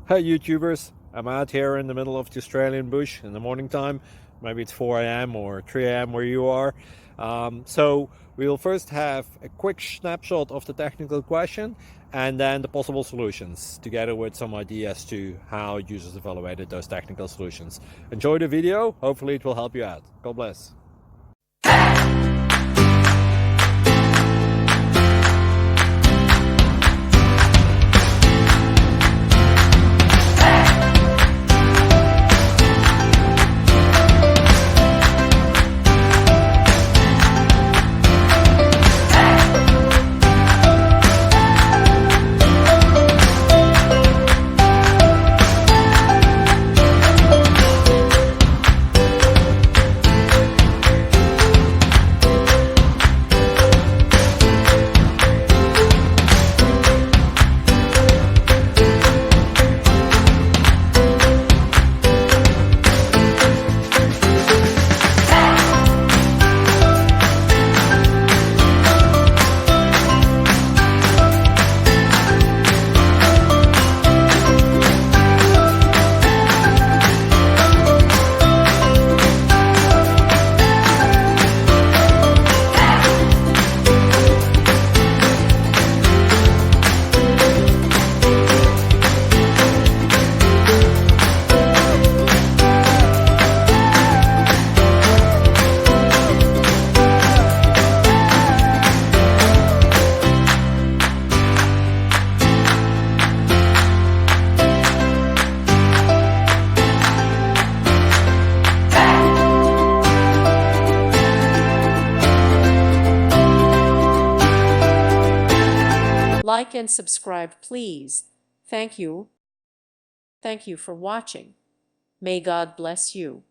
Hey YouTubers, I'm out here in the middle of the Australian bush in the morning time. Maybe it's 4 a.m. or 3 a.m. where you are. So we'll first have a quick snapshot of the technical question and then the possible solutions, together with some ideas to how users evaluated those technical solutions. Enjoy the video, hopefully it will help you out. God bless. Like and subscribe, please. Thank you. Thank you for watching. May God bless you.